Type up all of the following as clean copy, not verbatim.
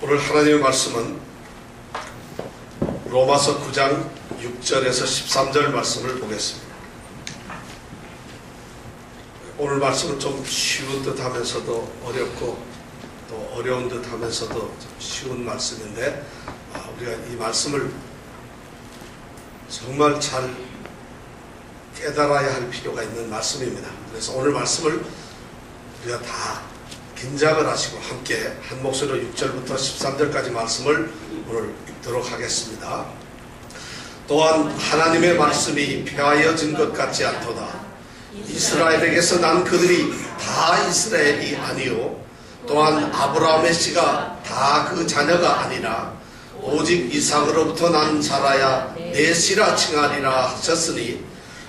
오늘 하나님의 말씀은 로마서 9장 6절에서 13절 말씀을 보겠습니다. 오늘 말씀은 좀 쉬운 듯 하면서도 어렵고 또 어려운 듯 하면서도 좀 쉬운 말씀인데 우리가 이 말씀을 정말 잘 깨달아야 할 필요가 있는 말씀입니다. 그래서 오늘 말씀을 우리가 다 긴장을 하시고 함께 한 목소리로 6절부터 13절까지 말씀을 오늘 읽도록 하겠습니다. 또한 하나님의 말씀이 폐하여진 것 같지 않도다. 이스라엘에게서 난 그들이 다 이스라엘이 아니요 또한 아브라함의 씨가 다 그 자녀가 아니라 오직 이삭으로부터 난 자라야 내 씨라 칭하리라 하셨으니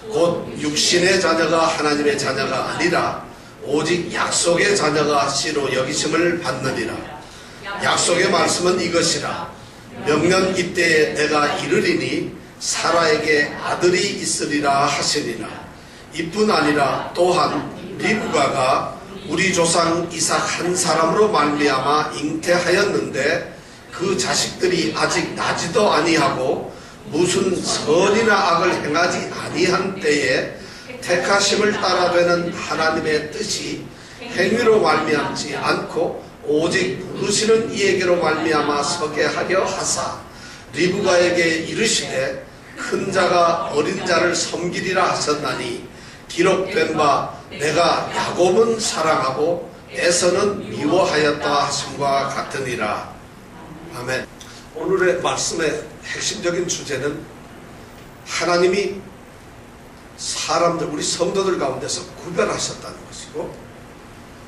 곧 육신의 자녀가 하나님의 자녀가 아니라 오직 약속의 자녀가 씨로 여기심을 받느니라. 약속의 말씀은 이것이라. 명년 이때에 내가 이르리니 사라에게 아들이 있으리라 하시니라. 이뿐 아니라 또한 리브가가 우리 조상 이삭 한 사람으로 말미암아 잉태하였는데 그 자식들이 아직 나지도 아니하고 무슨 선이나 악을 행하지 아니한 때에 택하심을 따라 되는 하나님의 뜻이 행위로 말미암지 않고 오직 부르시는 이에게로 말미암아 서게 하려 하사 리브가에게 이르시되 큰 자가 어린 자를 섬기리라 하셨나니 기록된 바 내가 야곱은 사랑하고 에서는 미워하였다 하심과 같으니라. 아멘. 오늘의 말씀의 핵심적인 주제는 하나님이 사람들, 우리 성도들 가운데서 구별하셨다는 것이고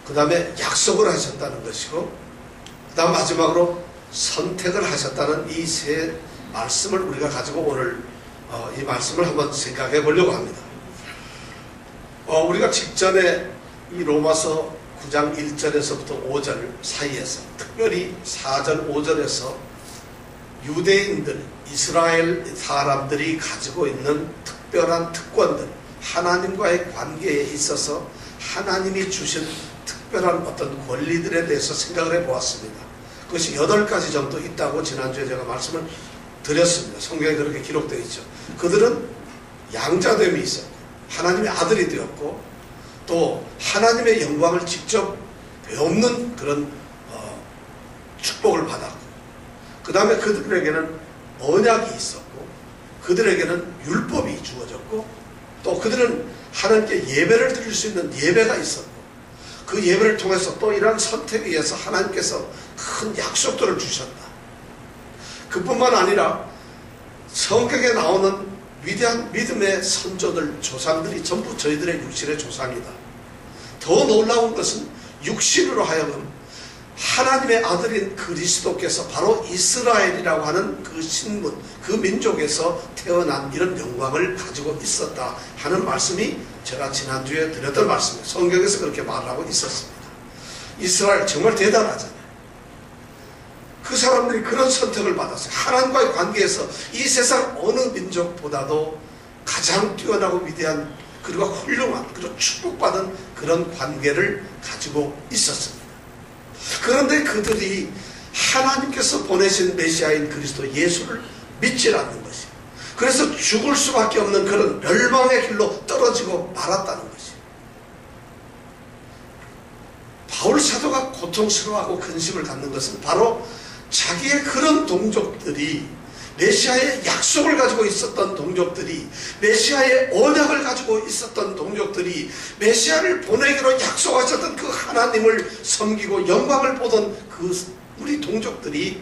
그 다음에 약속을 하셨다는 것이고 그 다음 마지막으로 선택을 하셨다는 이 세 말씀을 우리가 가지고 오늘 이 말씀을 한번 생각해 보려고 합니다. 우리가 직전에 이 로마서 9장 1절에서부터 5절 사이에서 특별히 4절 5절에서 유대인들, 이스라엘 사람들이 가지고 있는 특별한 특권들, 하나님과의 관계에 있어서 하나님이 주신 특별한 어떤 권리들에 대해서 생각을 해보았습니다. 그것이 8가지 정도 있다고 지난주에 제가 말씀을 드렸습니다. 성경에 그렇게 기록되어 있죠. 그들은 양자됨이 있었고 하나님의 아들이 되었고 또 하나님의 영광을 직접 배우는 그런 축복을 받았고 그 다음에 그들에게는 언약이 있었고 그들에게는 율법이 주어졌고 또 그들은 하나님께 예배를 드릴 수 있는 예배가 있었고 그 예배를 통해서 또 이러한 선택에 의해서 하나님께서 큰 약속들을 주셨다. 그뿐만 아니라 성경에 나오는 위대한 믿음의 선조들, 조상들이 전부 저희들의 육신의 조상이다. 더 놀라운 것은 육신으로 하여금 하나님의 아들인 그리스도께서 바로 이스라엘이라고 하는 그 신분, 그 민족에서 태어난 이런 영광을 가지고 있었다 하는 말씀이 제가 지난주에 드렸던 말씀입니다. 성경에서 그렇게 말하고 있었습니다. 이스라엘 정말 대단하잖아요. 그 사람들이 그런 선택을 받았어요. 하나님과의 관계에서 이 세상 어느 민족보다도 가장 뛰어나고 위대한 그리고 훌륭한 그리고 축복받은 그런 관계를 가지고 있었습니다. 그런데 그들이 하나님께서 보내신 메시아인 그리스도 예수를 믿지 않는 것이에요. 그래서 죽을 수밖에 없는 그런 멸망의 길로 떨어지고 말았다는 것이에요. 바울 사도가 고통스러워하고 근심을 갖는 것은 바로 자기의 그런 동족들이 메시아의 약속을 가지고 있었던 동족들이 메시아의 언약을 가지고 있었던 동족들이 메시아를 보내기로 약속하셨던 그 하나님을 섬기고 영광을 보던 그 우리 동족들이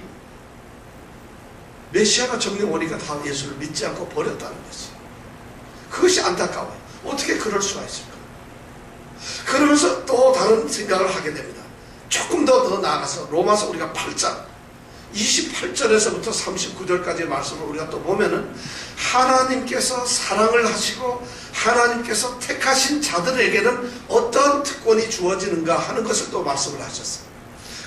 메시아가 정령 오니까 다 예수를 믿지 않고 버렸다는 것이 그것이 안타까워요. 어떻게 그럴 수가 있을까? 그러면서 또 다른 생각을 하게 됩니다. 조금 더 나아가서 로마서 우리가 8장 28절에서부터 39절까지의 말씀을 우리가 또 보면은 하나님께서 사랑을 하시고 하나님께서 택하신 자들에게는 어떤 특권이 주어지는가 하는 것을 또 말씀을 하셨어요.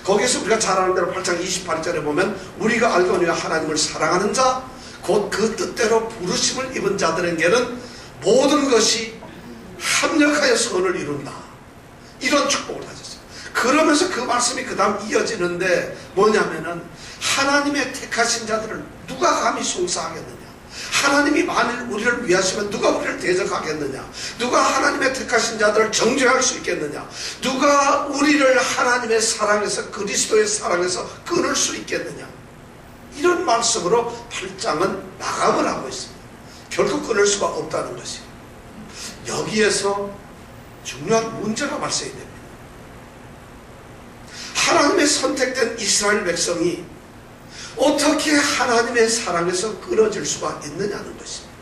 거기서 우리가 잘 아는 대로 8장 28절에 보면 우리가 알거니와 하나님을 사랑하는 자 곧 그 뜻대로 부르심을 입은 자들에게는 모든 것이 합력하여 선을 이룬다. 이런 축복을 가졌어요. 그러면서 그 말씀이 그 다음 이어지는데 뭐냐면은 하나님의 택하신 자들을 누가 감히 송사하겠느냐, 하나님이 만일 우리를 위하시면 누가 우리를 대적하겠느냐, 누가 하나님의 택하신 자들을 정죄할 수 있겠느냐, 누가 우리를 하나님의 사랑에서, 그리스도의 사랑에서 끊을 수 있겠느냐. 이런 말씀으로 8장은 마감을 하고 있습니다. 결코 끊을 수가 없다는 것이에요. 여기에서 중요한 문제가 발생이 됩니다. 하나님의 선택된 이스라엘 백성이 어떻게 하나님의 사랑에서 끊어질 수가 있느냐는 것입니다.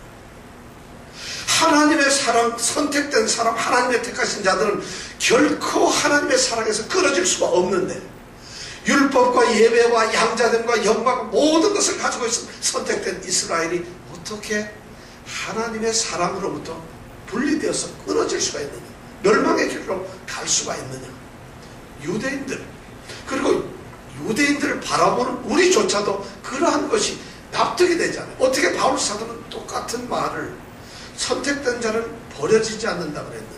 하나님의 사랑, 선택된 사람, 하나님의 택하신 자들은 결코 하나님의 사랑에서 끊어질 수가 없는데, 율법과 예배와 양자됨과 영광 모든 것을 가지고 있는 선택된 이스라엘이 어떻게 하나님의 사랑으로부터 분리되어서 끊어질 수가 있느냐, 멸망의 길로 갈 수가 있느냐. 유대인들, 그리고 유대인들을 바라보는 우리조차도 그러한 것이 납득이 되지 않아요. 어떻게 바울 사도는 똑같은 말을 선택된 자는 버려지지 않는다 그랬는데,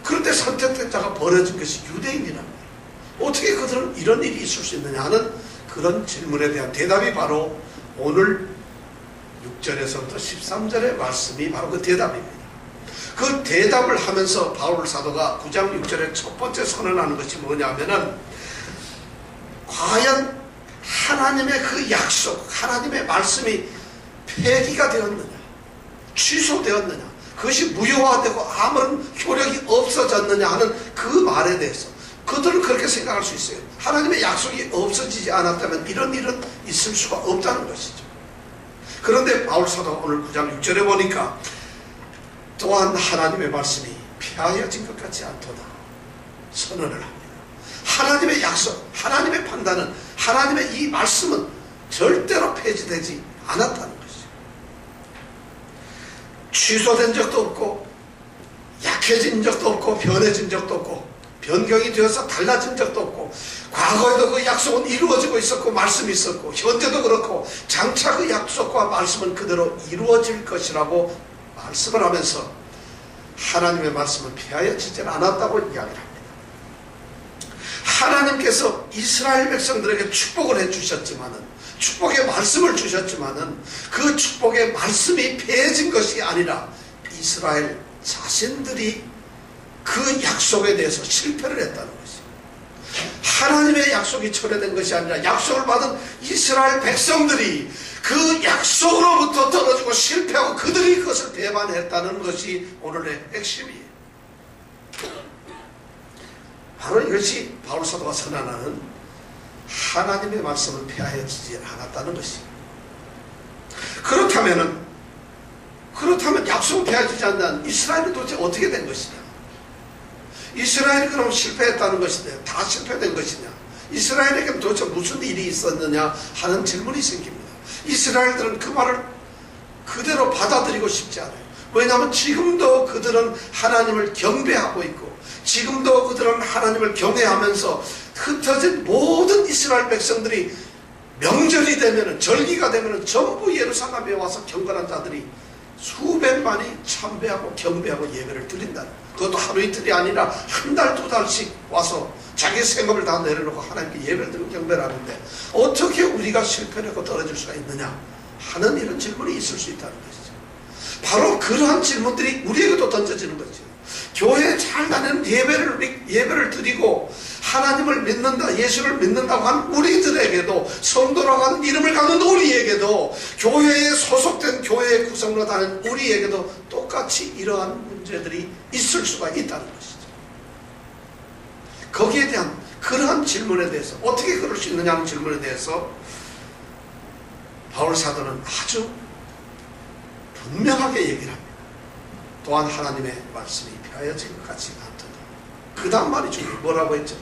그런데 선택된 자가 버려진 것이 유대인이란 말이에요. 어떻게 그들은 이런 일이 있을 수 있느냐 하는 그런 질문에 대한 대답이 바로 오늘 6절에서부터 13절의 말씀이 바로 그 대답입니다. 그 대답을 하면서 바울 사도가 9장 6절에 첫 번째 선언하는 것이 뭐냐면은, 과연 하나님의 그 약속, 하나님의 말씀이 폐기가 되었느냐, 취소되었느냐, 그것이 무효화되고 아무런 효력이 없어졌느냐 하는 그 말에 대해서 그들은 그렇게 생각할 수 있어요. 하나님의 약속이 없어지지 않았다면 이런 일은 있을 수가 없다는 것이죠. 그런데 바울 사도가 오늘 9장 6절에 보니까 또한 하나님의 말씀이 폐하여진 것 같지 않도다 선언을 합니다. 하나님의 약속, 하나님의 판단은, 하나님의 이 말씀은 절대로 폐지되지 않았다는 것이죠. 취소된 적도 없고, 약해진 적도 없고, 변해진 적도 없고, 변경이 되어서 달라진 적도 없고, 과거에도 그 약속은 이루어지고 있었고 말씀이 있었고, 현재도 그렇고 장차 그 약속과 말씀은 그대로 이루어질 것이라고 말씀을 하면서 하나님의 말씀은 폐하여지지 않았다고 이야기를 합니다. 하나님께서 이스라엘 백성들에게 축복을 해주셨지만은, 축복의 말씀을 주셨지만은 그 축복의 말씀이 폐해진 것이 아니라 이스라엘 자신들이 그 약속에 대해서 실패를 했다는 것이에요. 하나님의 약속이 철회된 것이 아니라 약속을 받은 이스라엘 백성들이 그 약속으로부터 떨어지고 실패하고 그들이 그것을 배반했다는 것이 오늘의 핵심이에요. 바로 이것이 바울 사도가 선언하는 하나님의 말씀은 폐하여지지 않았다는 것이에요. 그렇다면 약속은 폐하여지지 않는 이스라엘은 도대체 어떻게 된 것이냐? 이스라엘이 그럼 실패했다는 것이냐? 다 실패된 것이냐? 이스라엘에게 도대체 무슨 일이 있었느냐 하는 질문이 생깁니다. 이스라엘들은 그 말을 그대로 받아들이고 싶지 않아요. 왜냐하면 지금도 그들은 하나님을 경배하고 있고, 지금도 그들은 하나님을 경외하면서 흩어진 모든 이스라엘 백성들이 명절이 되면은, 절기가 되면은 전부 예루살렘에 와서 경건한 자들이 수백만이 참배하고 경배하고 예배를 드린다. 그것도 하루 이틀이 아니라 한 달, 두 달씩 와서 자기 생업을 다 내려놓고 하나님께 예배를 드리고 경배를 하는데 어떻게 우리가 실패를 하고 떨어질 수가 있느냐 하는 이런 질문이 있을 수 있다는 것이죠. 바로 그러한 질문들이 우리에게도 던져지는 거죠. 교회에 잘 다니는 예배를 드리고 하나님을 믿는다, 예수를 믿는다고 하는 우리들에게도, 성도라고 하는 이름을 갖는 우리에게도, 교회에 소속된 교회의 구성으로 다니는 우리에게도 똑같이 이러한 문제들이 있을 수가 있다는 것이죠. 거기에 대한 그러한 질문에 대해서, 어떻게 그럴 수 있느냐 하는 질문에 대해서 바울 사도는 아주 분명하게 얘기를 합니다. 또한 하나님의 말씀이 폐하여진 것 같지 않도다. 그 다음 말이 중요해요. 뭐라고 했죠?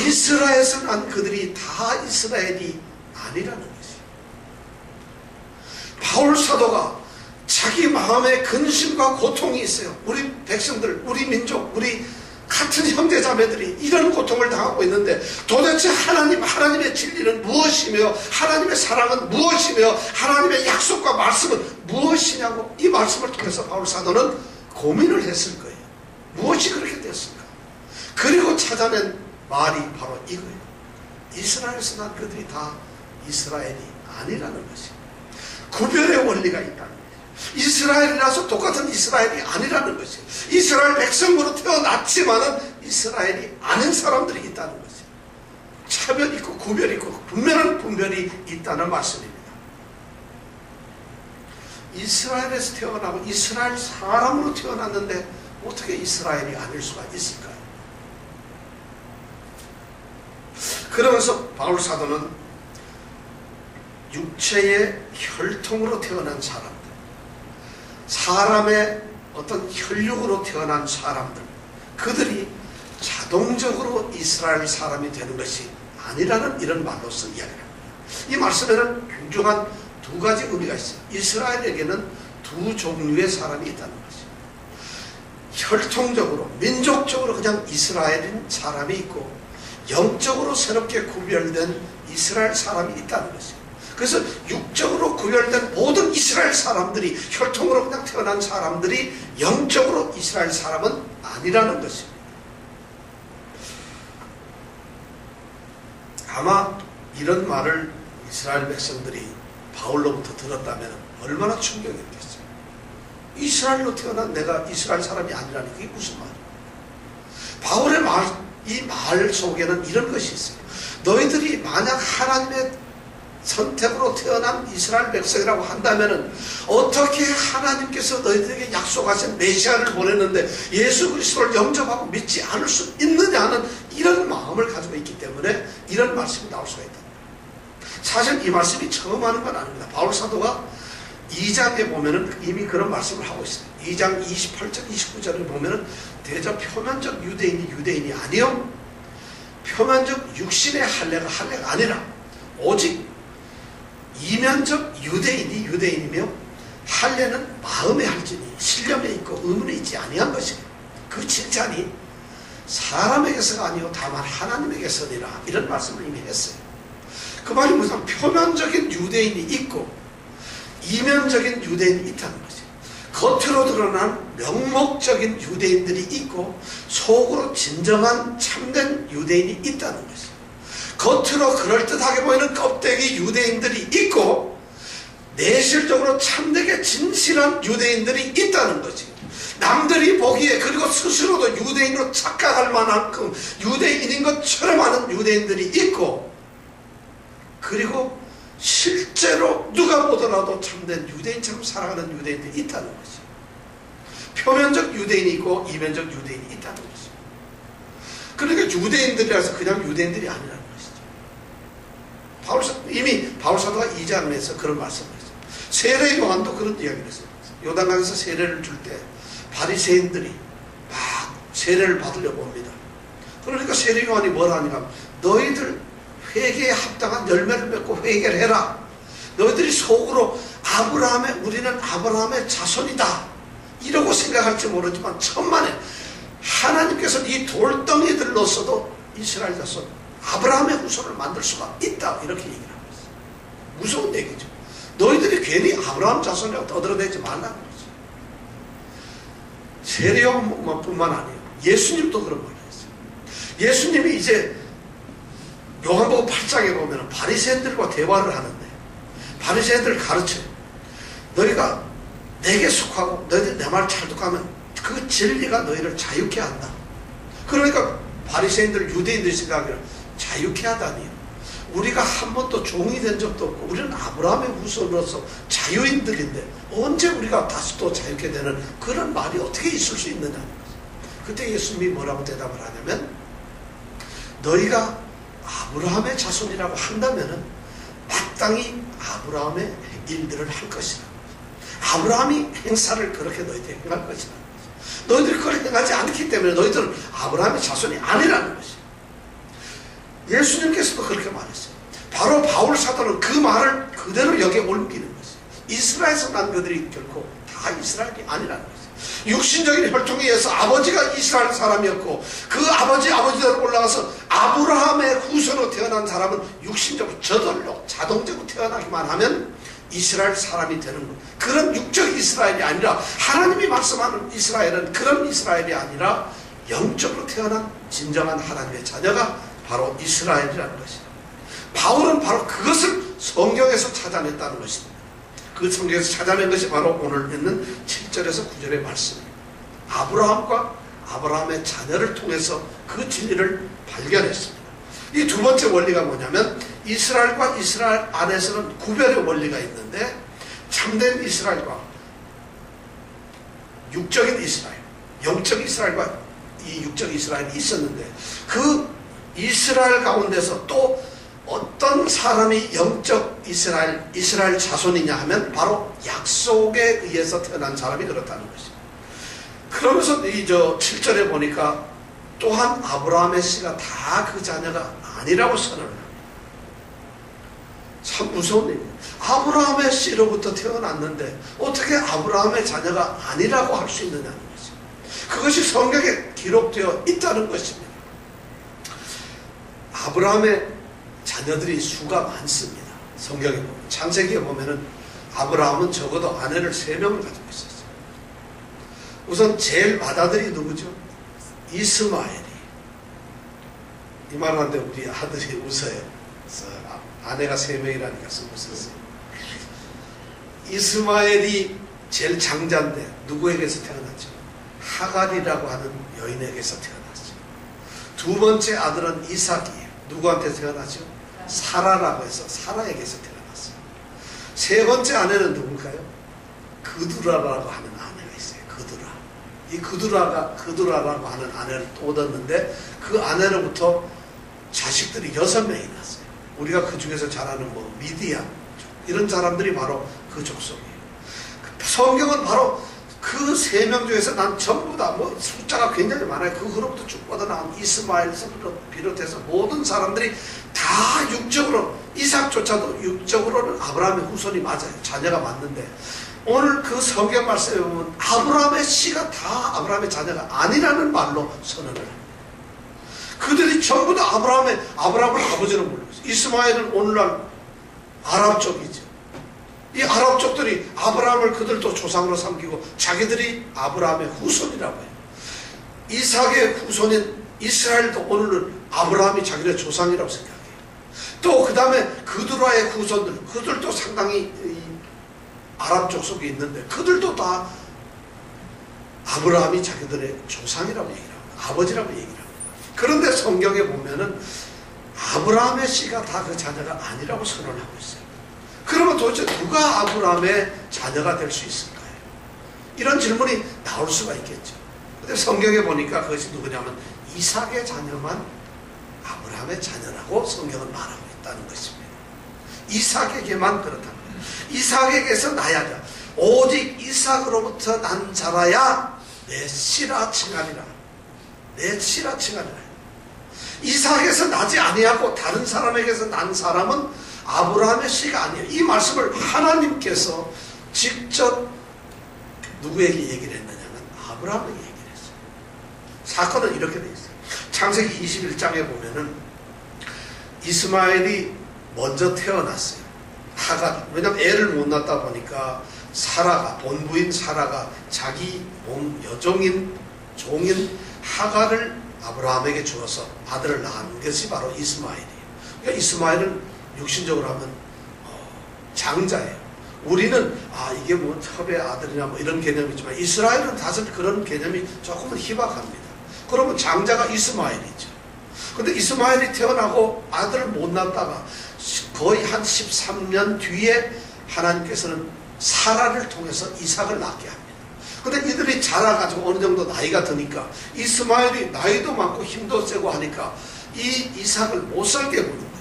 이스라엘에서 난 그들이 다 이스라엘이 아니라는 것이에요. 바울 사도가 자기 마음에 근심과 고통이 있어요. 우리 백성들, 우리 민족, 우리 같은 형제자매들이 이런 고통을 당하고 있는데 도대체 하나님의 진리는 무엇이며, 하나님의 사랑은 무엇이며, 하나님의 약속과 말씀은 무엇이냐고 이 말씀을 통해서 바울 사도는 고민을 했을 거예요. 무엇이 그렇게 됐을까? 그리고 찾아낸 말이 바로 이거예요. 이스라엘에서 난 그들이 다 이스라엘이 아니라는 것이에요. 구별의 원리가 있다는 거예요. 이스라엘이라서 똑같은 이스라엘이 아니라는 것이에요. 이스라엘 백성으로 태어났지만은 이스라엘이 아닌 사람들이 있다는 것이에요. 차별이 있고 구별이 있고 분명한 분별이 있다는 말씀입니다. 이스라엘에서 태어나고 이스라엘 사람으로 태어났는데 어떻게 이스라엘이 아닐 수가 있을까요? 그러면서 바울 사도는 육체의 혈통으로 태어난 사람들, 사람의 어떤 혈육으로 태어난 사람들, 그들이 자동적으로 이스라엘 사람이 되는 것이 아니라는 이런 말로서 이야기를 합니다. 이 말씀에는 중요한 두 가지 의미가 있어요. 이스라엘에게는 두 종류의 사람이 있다는 것이죠. 혈통적으로, 민족적으로 그냥 이스라엘인 사람이 있고 영적으로 새롭게 구별된 이스라엘 사람이 있다는 것이에요. 그래서 육적으로 구별된 모든 이스라엘 사람들이, 혈통으로 그냥 태어난 사람들이 영적으로 이스라엘 사람은 아니라는 것입니다. 아마 이런 말을 이스라엘 백성들이 바울로부터 들었다면 얼마나 충격이었겠어요. 이스라엘로 태어난 내가 이스라엘 사람이 아니라니 그게 무슨 말이에요? 바울의 이 말 속에는 이런 것이 있어요. 너희들이 만약 하나님의 선택으로 태어난 이스라엘 백성이라고 한다면 어떻게 하나님께서 너희들에게 약속하신 메시아를 보냈는데 예수 그리스도를 영접하고 믿지 않을 수 있느냐는 이런 마음을 가지고 있기 때문에 이런 말씀이 나올 수가 있다. 사실 이 말씀이 처음 하는 건 아닙니다. 바울 사도가 2장에 보면은 이미 그런 말씀을 하고 있어요. 2장 28절 29절에 보면은 대저 표면적 유대인이 아니요 표면적 육신의 할례가 아니라 오직 이면적 유대인이며 할례는 마음에 할지니 신념에 있고 의문에 있지 아니한 것이에요. 그 칭찬이 사람에게서가 아니요 다만 하나님에게서니라 이런 말씀을 이미 했어요. 그 말이 무슨 표면적인 유대인이 있고 이면적인 유대인이 있다는 거죠. 겉으로 드러난 명목적인 유대인들이 있고 속으로 진정한 참된 유대인이 있다는 것이죠. 겉으로 그럴듯하게 보이는 껍데기 유대인들이 있고 내실적으로 참되게 진실한 유대인들이 있다는 거지. 남들이 보기에 그리고 스스로도 유대인으로 착각할 만큼 유대인인 것처럼 하는 유대인들이 있고 그리고 실제로 누가 보더라도 참된 유대인처럼 살아가는 유대인들이 있다는 거지. 표면적 유대인이 있고 이면적 유대인이 있다는 거지. 그러니까 유대인들이라서 그냥 유대인들이 아니라는 것이죠. 이미 바울사도가 2장에서 그런 말씀을 했어요. 세례 요한도 그런 이야기를 했어요. 요단강에서 세례를 줄 때 바리새인들이 막 세례를 받으려고 옵니다. 그러니까 세례 요한이 뭐라 하니까 너희들 회개에 합당한 열매를 맺고 회개를 해라. 너희들이 속으로 우리는 아브라함의 자손이다 이러고 생각할지 모르지만 천만에 하나님께서 이 돌덩이들로서도 이스라엘 자손 아브라함의 후손을 만들 수가 있다 이렇게 얘기를 하고 있어요. 무서운 얘기죠. 너희들이 괜히 아브라함 자손이라고 떠들어대지 말라는 거죠. 세례요한뿐만 아니에요. 예수님도 그런 말을 했어요. 예수님이 이제 요한복음 8장에 보면 바리새인들과 대화를 하는데 바리새인들을 가르쳐요. 너희가 내게 속하고 너희들 내 말 잘 듣고 하면 그 진리가 너희를 자유케 한다. 그러니까 바리새인들 유대인들이 생각하기를 자유케 하다니 우리가 한 번도 종이 된 적도 없고 우리는 아브라함의 후손으로서 자유인들인데 언제 우리가 다시 또 자유케 되는 그런 말이 어떻게 있을 수 있느냐는 거죠. 그때 예수님이 뭐라고 대답을 하냐면 너희가 아브라함의 자손이라고 한다면은 마땅히 아브라함의 일들을 할 것이라. 아브라함이 행사를 그렇게 너희들이 행할 것이라. 너희들이 그걸 행하지 않기 때문에 너희들은 아브라함의 자손이 아니라는 것이야. 예수님께서도 그렇게 말했어요. 바로 바울 사도는 그 말을 그대로 여기에 옮기는 것이에요. 이스라엘에서 난 그들이 결코 다 이스라엘이 아니라는 것이에요. 육신적인 혈통에 의해서 아버지가 이스라엘 사람이었고 그 아버지대로 올라가서 아브라함의 후손으로 태어난 사람은 육신적으로 저절로 자동적으로 태어나기만 하면 이스라엘 사람이 되는 것. 그런 육적 이스라엘이 아니라 하나님이 말씀하는 이스라엘은 그런 이스라엘이 아니라 영적으로 태어난 진정한 하나님의 자녀가 바로 이스라엘이라는 것이다. 바울은 바로 그것을 성경에서 찾아냈다는 것입니다. 그 성경에서 찾아낸 것이 바로 오늘 있는 7절에서 9절의 말씀입니다. 아브라함과 아브라함의 자녀를 통해서 그 진리를 발견했습니다. 이 두 번째 원리가 뭐냐면 이스라엘과 이스라엘 안에서는 구별의 원리가 있는데 참된 이스라엘과 육적인 이스라엘, 영적 이스라엘과 이 육적 이스라엘이 있었는데 그 이스라엘 가운데서 또 어떤 사람이 영적 이스라엘 자손이냐 하면 바로 약속에 의해서 태어난 사람이 그렇다는 것입니다. 그러면서 이 7절에 보니까 또한 아브라함의 씨가 다 그 자녀가 아니라고 선언을 합니다. 참 무서운 일이에요. 아브라함의 씨로부터 태어났는데 어떻게 아브라함의 자녀가 아니라고 할 수 있느냐는 것입니다. 그것이 성경에 기록되어 있다는 것입니다. 아브라함의 자녀들이 수가 많습니다. 성경에 보면 창세기에 보면은 아브라함은 적어도 아내를 3명을 가지고 있었어요. 우선 제일 맏아들이 누구죠? 이스마엘이. 이 말하는데 우리 아들이 웃어요. 아내가 3명이라니까 웃었어요. 이스마엘이 제일 장자인데 누구에게서 태어났죠? 하갈이라고 하는 여인에게서 태어났죠. 두 번째 아들은 이삭이에요. 누구한테 태어났죠? 사라라고 해서 사라에게서 태어났어요. 세 번째 아내는 누굴까요? 그두라라고 하는 아내가 있어요. 그두라. 이 그두라라고 하는 아내를 또 얻었는데 그 아내로부터 자식들이 6명이 났어요. 우리가 그 중에서 잘 아는 미디안 이런 사람들이 바로 그 족속이에요. 성경은 바로 그 3명 중에서 난 전부 다 숫자가 굉장히 많아요. 그로부터 쭉 뻗어나온 이스마엘에서 비롯해서 모든 사람들이 다 육적으로 이삭조차도 육적으로는 아브라함의 후손이 맞아요. 자녀가 맞는데 오늘 그 성경 말씀에 보면 아브라함의 씨가 다 아브라함의 자녀가 아니라는 말로 선언을 합니다. 그들이 전부 다 아브라함을 아버지로 부르고 있어요. 이스마엘은 오늘날 아랍 쪽이죠. 이 아랍 쪽들이 아브라함을 그들도 조상으로 삼기고 자기들이 아브라함의 후손이라고 해요. 이삭의 후손인 이스라엘도 오늘은 아브라함이 자기의 조상이라고 생각해요. 또 그 다음에 그두라의 후손들, 그들도 상당히 아랍 족 속에 있는데 그들도 다 아브라함이 자기들의 조상이라고 얘기를 합니다. 아버지라고 얘기를 합니다. 그런데 성경에 보면은 아브라함의 씨가 다 그 자녀가 아니라고 선언하고 있어요. 그러면 도대체 누가 아브라함의 자녀가 될 수 있을까요? 이런 질문이 나올 수가 있겠죠. 근데 성경에 보니까 그것이 누구냐면 이삭의 자녀만 아브라함의 자녀라고 성경은 말하고 있다는 것입니다. 이삭에게만 그렇다는 거예요. 이삭에게서 나야 오직 이삭으로부터 난 자라야 내 씨라 칭하리라. 내 씨라 칭하리라. 이삭에서 나지 아니하고 다른 사람에게서 난 사람은 아브라함의 씨가 아니에요. 이 말씀을 하나님께서 직접 누구에게 얘기를 했느냐면 아브라함에게 얘기를 했어요. 사건은 이렇게 되어 있어요. 창세기 21장에 보면은 이스마엘이 먼저 태어났어요. 하갈. 왜냐하면 애를 못 낳다 보니까 사라가, 본부인 사라가 자기 몸 여종인 종인 하갈을 아브라함에게 주어서 아들을 낳은 것이 바로 이스마엘이에요. 그러니까 이스마엘은 육신적으로 하면 장자예요. 우리는 이게 첩의 아들이나 이런 개념이지만 이스라엘은 사실 그런 개념이 조금은 희박합니다. 그러면 장자가 이스마엘이죠. 근데 이스마엘이 태어나고 아들을 못 낳다가 거의 한 13년 뒤에 하나님께서는 사라를 통해서 이삭을 낳게 합니다. 근데 이들이 자라가지고 어느 정도 나이가 드니까 이스마엘이 나이도 많고 힘도 세고 하니까 이 이삭을 못 살게 구는 거예요.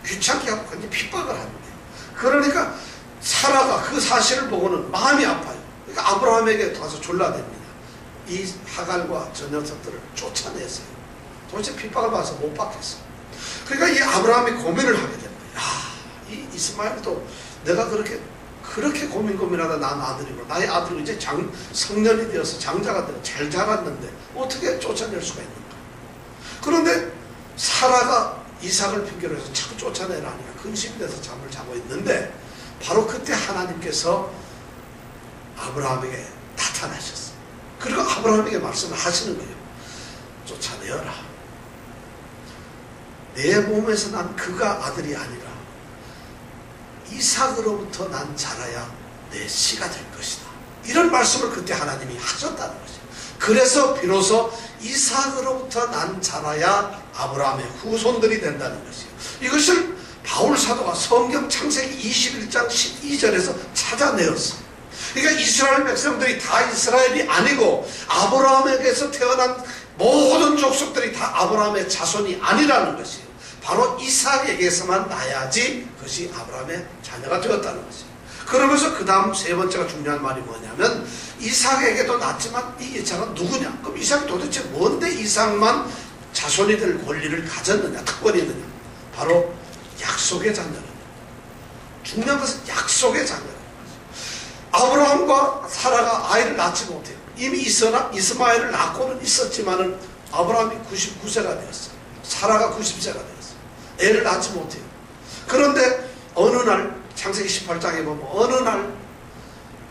귀찮게 하고 굉장히 핍박을 하는 거예요. 그러니까 사라가 그 사실을 보고는 마음이 아파요. 그러니까 아브라함에게 가서 졸라댑니다. 이 하갈과 저 녀석들을 쫓아냈어요. 도대체 핍박을 받아서 못 받겠어. 그러니까 이 아브라함이 고민을 하게 됩니다. 이 이스마엘도 내가 그렇게 고민하다 난 아들이고 나의 아들은 이제 성년이 되어서 장자가 되어 잘 자랐는데 어떻게 쫓아낼 수가 있는가. 그런데 사라가 이삭을 핑계로 해서 자꾸 쫓아내라니까 근심이 돼서 잠을 자고 있는데 바로 그때 하나님께서 아브라함에게 나타나셨어요. 그리고 아브라함에게 말씀을 하시는 거예요. 되어라. 내 몸에서 난 그가 아들이 아니라 이삭으로부터 난 자라야 내 씨가 될 것이다. 이런 말씀을 그때 하나님이 하셨다는 것이죠. 그래서 비로소 이삭으로부터 난 자라야 아브라함의 후손들이 된다는 것이에요. 이것을 바울 사도가 성경 창세기 21장 12절에서 찾아내었어요. 그러니까 이스라엘 백성들이 다 이스라엘이 아니고 아브라함에게서 태어난 모든 족속들이 다 아브라함의 자손이 아니라는 것이에요. 바로 이삭에게서만 나야지 그것이 아브라함의 자녀가 되었다는 것이에요. 그러면서 그 다음 세 번째가 중요한 말이 뭐냐면 이삭에게도 낳지만 이 이삭은 누구냐? 그럼 이삭이 도대체 뭔데 이삭만 자손이 될 권리를 가졌느냐? 특권이 있느냐? 바로 약속의 자녀는. 중요한 것은 약속의 자녀는. 아브라함과 사라가 아이를 낳지 못해요. 이미 이스마엘을 낳고는 있었지만은 아브라함이 99세가 되었어요. 사라가 90세가 되었어요. 애를 낳지 못해요. 그런데 어느 날 창세기 18장에 보면 어느 날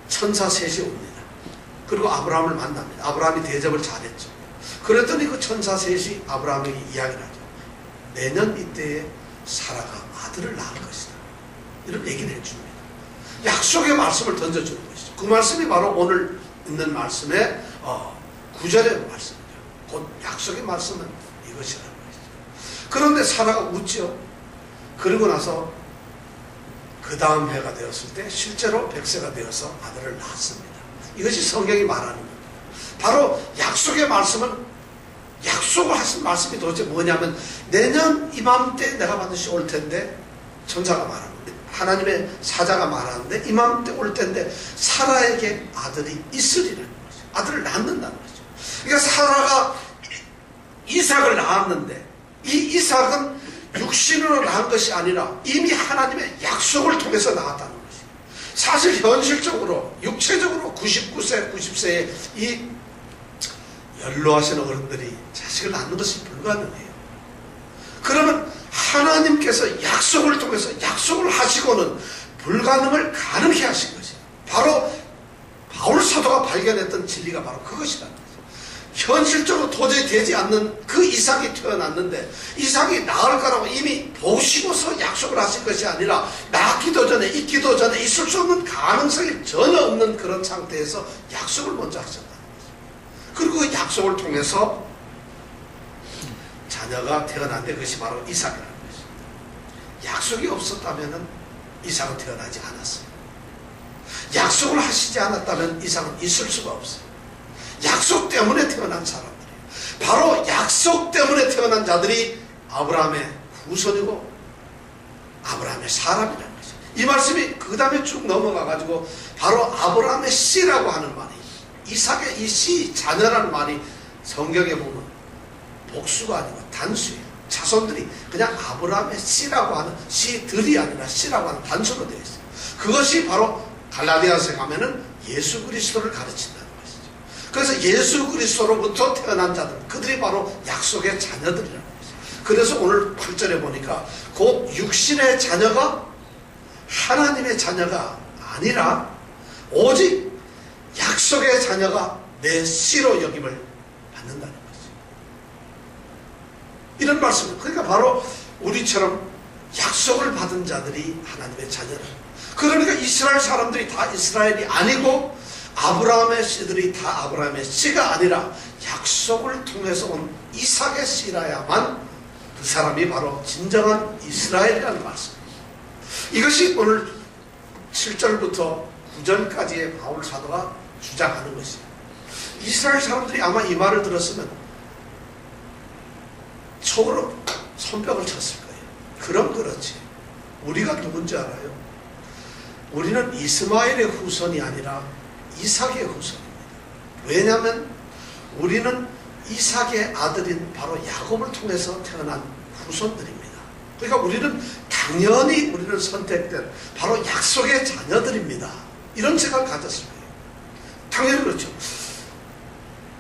천사 셋이 옵니다. 그리고 아브라함을 만납니다. 아브라함이 대접을 잘했죠. 그랬더니 그 천사 셋이 아브라함에게 이야기를 하죠. 내년 이때에 사라가 아들을 낳을 것이다. 이런 얘기를 해줍니다. 약속의 말씀을 던져주는 것이죠. 그 말씀이 바로 오늘 있는 말씀의 9절의 말씀이죠. 곧 약속의 말씀은 이것이라는 것이죠. 그런데 사라가 웃죠. 그러고 나서 그 다음 해가 되었을 때 실제로 100세가 되어서 아들을 낳았습니다. 이것이 성경이 말하는 겁니다. 바로 약속의 말씀은 약속을 하신 말씀이 도대체 뭐냐면 내년 이맘때 내가 반드시 올 텐데 천사가 말합니다. 하나님의 사자가 말하는데 이맘때 올 텐데 사라에게 아들이 있으리라는 거죠. 아들을 낳는다는 거죠. 그러니까 사라가 이삭을 낳았는데 이 이삭은 육신으로 낳은 것이 아니라 이미 하나님의 약속을 통해서 낳았다는 것이에요. 사실 현실적으로 육체적으로 99세, 90세에 이 연로하신 어른들이 자식을 낳는 것이 불가능해요. 그러면 하나님께서 약속을 통해서 약속을 하시고는 불가능을 가능케 하신 것이에요. 바로 바울 사도가 발견했던 진리가 바로 그것이라는 거죠. 현실적으로 도저히 되지 않는 그 이삭이 태어났는데 이삭이 낳을 거라고 이미 보시고서 약속을 하신 것이 아니라 낳기도 전에 있기도 전에 있을 수 없는 가능성이 전혀 없는 그런 상태에서 약속을 먼저 하셨다는 거죠. 그리고 그 약속을 통해서 자녀가 태어났는데 그것이 바로 이삭이라는 것입니다. 약속이 없었다면 이삭은 태어나지 않았어요. 약속을 하시지 않았다면 이삭은 있을 수가 없어요. 약속 때문에 태어난 사람들이에요. 바로 약속 때문에 태어난 자들이 아브라함의 후손이고 아브라함의 사람이라는 거죠. 이 말씀이 그 다음에 쭉 넘어가가지고 바로 아브라함의 씨라고 하는 말이 이삭의 이 씨 자녀라는 말이 성경에 보면 복수가 아니고 단수예요. 자손들이 그냥 아브라함의 씨라고 하는 씨들이 아니라 씨라고 하는 단수로 되어 있어요. 그것이 바로 갈라디아서에 가면은 예수 그리스도를 가르친다는 것이죠. 그래서 예수 그리스도로부터 태어난 자들, 그들이 바로 약속의 자녀들이라는 것이죠. 그래서 오늘 8절에 보니까 곧 육신의 자녀가 하나님의 자녀가 아니라 오직 약속의 자녀가 내 씨로 여김을 받는다는 거죠. 이런 말씀입니다. 그러니까 바로 우리처럼 약속을 받은 자들이 하나님의 자녀라. 그러니까 이스라엘 사람들이 다 이스라엘이 아니고 아브라함의 씨들이 다 아브라함의 씨가 아니라 약속을 통해서 온 이삭의 씨라야만 그 사람이 바로 진정한 이스라엘이라는 말씀입니다. 이것이 오늘 7절부터 9절까지의 바울 사도가 주장하는 것이에요. 이스라엘 사람들이 아마 이 말을 들었으면 속으로 손뼉을 쳤을 거예요. 그럼 그렇지. 우리가 누군지 알아요? 우리는 이스마엘의 후손이 아니라 이삭의 후손입니다. 왜냐하면 우리는 이삭의 아들인 바로 야곱을 통해서 태어난 후손들입니다. 그러니까 우리는 당연히 우리는 선택된 바로 약속의 자녀들입니다. 이런 생각을 가졌을 거예요. 당연히 그렇죠.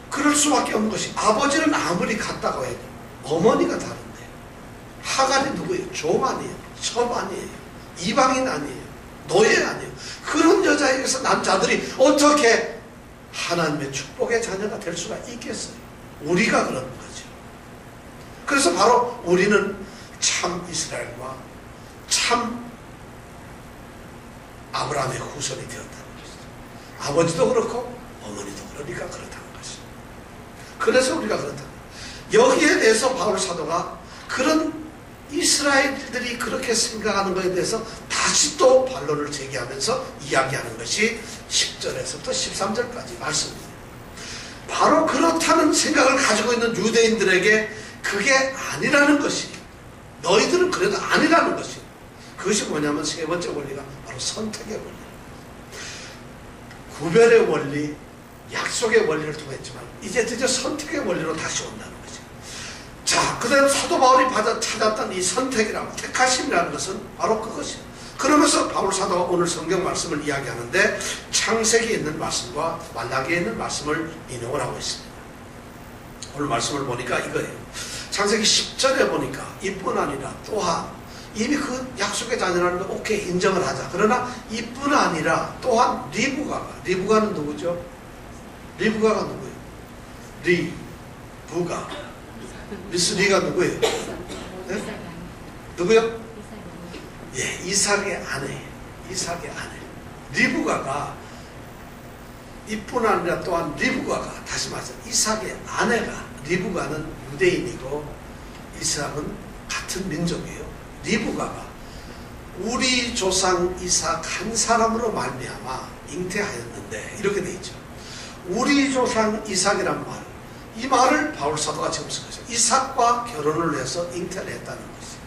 그럴 수밖에 없는 것이 아버지는 아무리 같다고 해도 어머니가 다른데 하갈이 누구예요? 좀 아니에요. 첩 아니에요. 이방인 아니에요. 노예 아니에요. 그런 여자에게서 난 자들이 어떻게 하나님의 축복의 자녀가 될 수가 있겠어요? 우리가 그런 거죠. 그래서 바로 우리는 참 이스라엘과 참 아브라함의 후손이 되었다는 것이죠. 아버지도 그렇고 어머니도 그러니까 그렇다는 것이죠. 그래서 우리가 그렇다. 여기에 대해서 바울 사도가 그런 이스라엘들이 그렇게 생각하는 것에 대해서 다시 또 반론을 제기하면서 이야기하는 것이 10절에서부터 13절까지 말씀입니다. 바로 그렇다는 생각을 가지고 있는 유대인들에게 그게 아니라는 것이, 너희들은 그래도 아니라는 것이, 그것이 뭐냐면 세 번째 원리가 바로 선택의 원리, 구별의 원리, 약속의 원리를 통했지만 이제 드디어 선택의 원리로 다시 온다는 거죠. 자, 그다음 사도 바울이 찾았던 이 선택이라고, 택하심이라는 것은 바로 그것이에요. 그러면서 바울 사도가 오늘 성경 말씀을 이야기하는데 창세기에 있는 말씀과 말라기에 있는 말씀을 인용을 하고 있습니다. 오늘 말씀을 보니까 이거예요. 창세기 10절에 보니까 이뿐 아니라 또한, 이미 그 약속의 자녀라는 거 오케이 인정을 하자. 그러나 이뿐 아니라 또한 리브가는 누구죠? 리브가가 누구예요? 리브가 미스리가 누구예요? 네? 누구요? 예, 이삭의 아내예요. 이삭의 아내 리브가가, 이뿐 아니라 또한 리브가가, 다시 말해서 이삭의 아내가, 리브가는 유대인이고 이삭은 같은 민족이에요. 리브가가 우리 조상 이삭 한 사람으로 말미암아 잉태하였는데, 이렇게 돼 있죠. 우리 조상 이삭이란 말, 이 말을 바울 사도가 지금 쓴 거죠. 이삭과 결혼을 해서 잉태를 했다는 것이죠.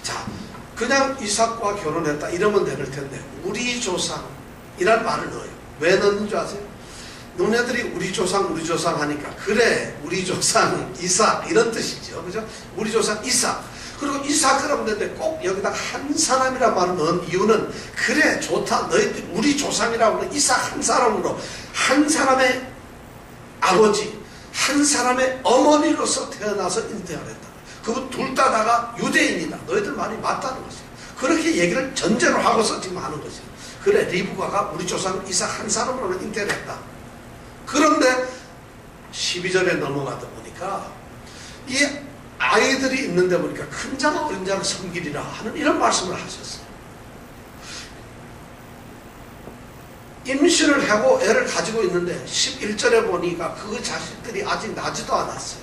자, 그냥 이삭과 결혼했다 이러면 되는 텐데 우리 조상이란 말을 넣어요. 왜 넣는 줄 아세요? 너네들이 우리 조상 하니까, 그래 우리 조상 이삭 이런 뜻이죠. 그죠? 우리 조상 이삭. 그리고 이삭이라고 했는데 꼭 여기다 한 사람이란 말을 넣은 이유는, 그래 좋다, 너희들 우리 조상이라고 하는 이삭 한 사람으로, 한 사람의 아버지, 한 사람의 어머니로서 태어나서 잉태를 했다. 그 둘 다가 유대인이다. 너희들 말이 맞다는 것이에요. 그렇게 얘기를 전제로 하고서 지금 하는 것이에요. 그래 리브가가 우리 조상 이삭 한 사람으로는 잉태를 했다. 그런데 12절에 넘어가다 보니까 이 아이들이 있는데 보니까 큰 자가 어린 자를 섬기리라 하는 이런 말씀을 하셨어요. 임신을 하고 애를 가지고 있는데 11절에 보니까 그 자식들이 아직 나지도 않았어요.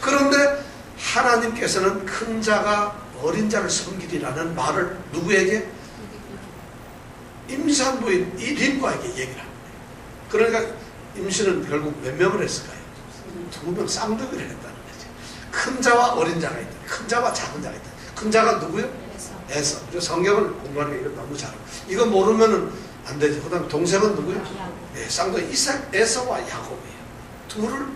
그런데 하나님께서는 큰 자가 어린 자를 섬기리라는 말을 누구에게? 임산부인 이 리브가에게 얘기를 합니다. 그러니까 임신은 결국 몇 명을 했을까요? 2명 쌍둥이를 했다는 거죠. 큰 자와 어린 자가 있다. 큰 자와 작은 자가 있다. 큰 자가 누구요? 에서. 성경을 공부하는 게 이거 너무 잘하고. 이거 모르면은 안 되죠. 그 다음에 동생은 누구요? 네, 쌍둥이 이삭, 에서와 야곱이에요. 둘을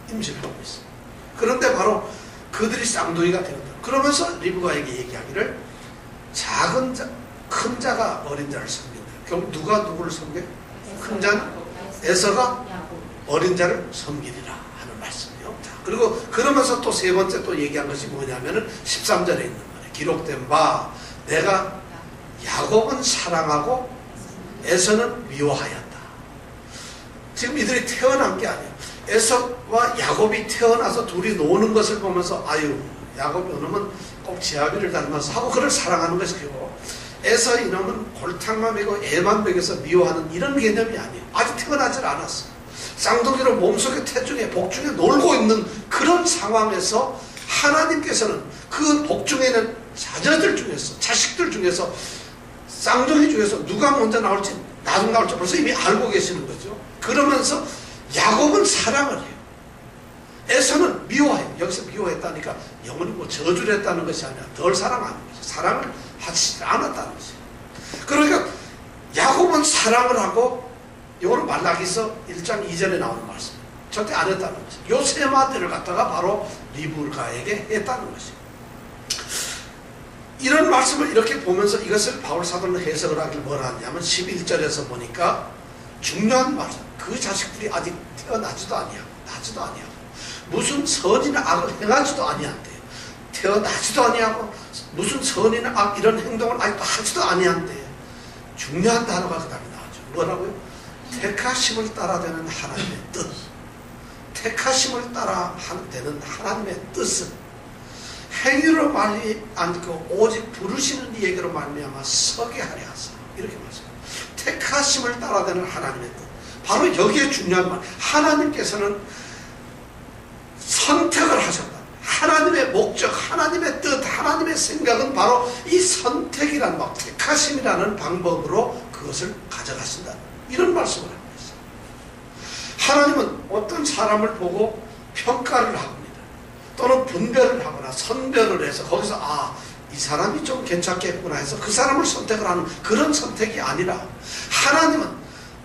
임신하고 있어요. 그런데 바로 그들이 쌍둥이가 되었다. 그러면서 리브가에게 얘기하기를, 작은 자, 큰 자가 어린 자를 섬긴다. 결국 누가 누구를 섬겨요? 큰 자는 에서가 어린 자를 섬기리라 하는 말씀이요. 자, 그리고 그러면서 또 세 번째 또 얘기한 것이 뭐냐면은 13절에 있는 말이에요. 기록된 바 내가 야곱은 사랑하고 에서는 미워하였다. 지금 이들이 태어난 게 아니에요. 에서와 야곱이 태어나서 둘이 노는 것을 보면서 아유 야곱 이놈은 꼭 제 아비를 닮아서 하고 그를 사랑하는 것이고, 에서 이놈은 골탕만 먹이고 애만 먹여서 미워하는 이런 개념이 아니에요. 아직 태어나질 않았어요. 쌍둥이로 몸속에 태중에 복중에 놀고 있는 그런 상황에서 하나님께서는 그 복중에는 자녀들 중에서, 자식들 중에서, 쌍둥이 중에서 누가 먼저 나올지 나중 나올지 벌써 이미 알고 계시는 거죠. 그러면서 야곱은 사랑을 해요. 에서는 미워해요. 여기서 미워했다니까 영원히 뭐 저주를 했다는 것이 아니라 덜 사랑하는 거죠. 사랑을 하지 않았다는 것이에요. 그러니까 야곱은 사랑을 하고, 이거는 말라기서 1장 2절에 나오는 말씀이에요. 절대 안 했다는 것이에요. 요 세 마디를 갖다가 바로 리브가에게 했다는 것이에요. 이런 말씀을 이렇게 보면서 이것을 바울 사도는 해석을 하길 뭐라 하냐면 11절에서 보니까 중요한 말씀, 그 자식들이 아직 태어나지도 아니하고 나지도 아니하고 무슨 선이나 악을 행하지도 아니한대요. 태어나지도 아니하고 무슨 선이나 악 이런 행동을 아직도 하지도 아니한대요. 중요한 단어가 그 다음에 나오죠. 뭐라고요? 택하심을 따라되는 하나님의 뜻. 택하심을 따라 하는 되는 하나님의 뜻은 행위로 말이 않고 오직 부르시는 이에게로 말미암아 서게 하려 하사. 이렇게 말씀합니다. 택하심을 따라 되는 하나님의 뜻. 바로 여기에 중요한 말. 하나님께서는 선택을 하셨다. 하나님의 목적, 하나님의 뜻, 하나님의 생각은 바로 이 선택이라는 막 택하심이라는 방법으로 그것을 가져가신다. 이런 말씀을 합니다. 하나님은 어떤 사람을 보고 평가를 합니다. 또는 분별을 하거나 선별을 해서 거기서 이 사람이 좀 괜찮겠구나 해서 그 사람을 선택을 하는 그런 선택이 아니라 하나님은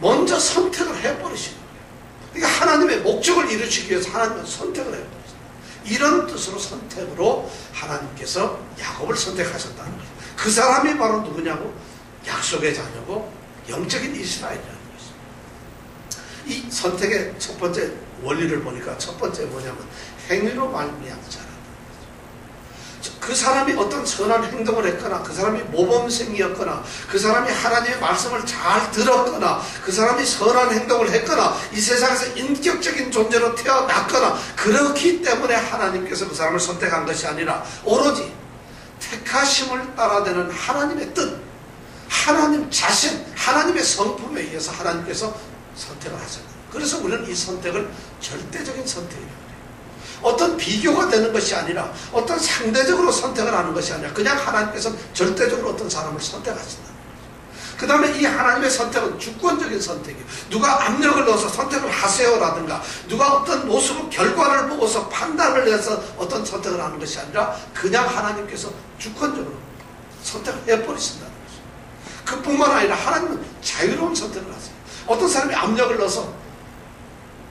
먼저 선택을 해버리시는 거예요. 그러니까 하나님의 목적을 이루시기 위해서 하나님은 선택을 해버리시는 거예요. 이런 뜻으로 선택으로 하나님께서 야곱을 선택하셨다는 거예요. 그 사람이 바로 누구냐고? 약속의 자녀고 영적인 이스라엘이라는 것입니다. 이 선택의 첫 번째 원리를 보니까 첫 번째 뭐냐면 행위로 말미암아 자라는 거죠. 그 사람이 어떤 선한 행동을 했거나 그 사람이 모범생이었거나 그 사람이 하나님의 말씀을 잘 들었거나 그 사람이 선한 행동을 했거나 이 세상에서 인격적인 존재로 태어났거나 그렇기 때문에 하나님께서 그 사람을 선택한 것이 아니라 오로지 택하심을 따라되는 하나님의 뜻, 하나님 자신, 하나님의 성품에 의해서 하나님께서 선택을 하셨다. 그래서 우리는 이 선택을 절대적인 선택이라고 해요. 어떤 비교가 되는 것이 아니라 어떤 상대적으로 선택을 하는 것이 아니라 그냥 하나님께서 절대적으로 어떤 사람을 선택하신다. 그 다음에 이 하나님의 선택은 주권적인 선택이에요. 누가 압력을 넣어서 선택을 하세요라든가 누가 어떤 모습 결과를 보고서 판단을 해서 어떤 선택을 하는 것이 아니라 그냥 하나님께서 주권적으로 선택을 해버리신다는 거죠. 그뿐만 아니라 하나님은 자유로운 선택을 하세요. 어떤 사람이 압력을 넣어서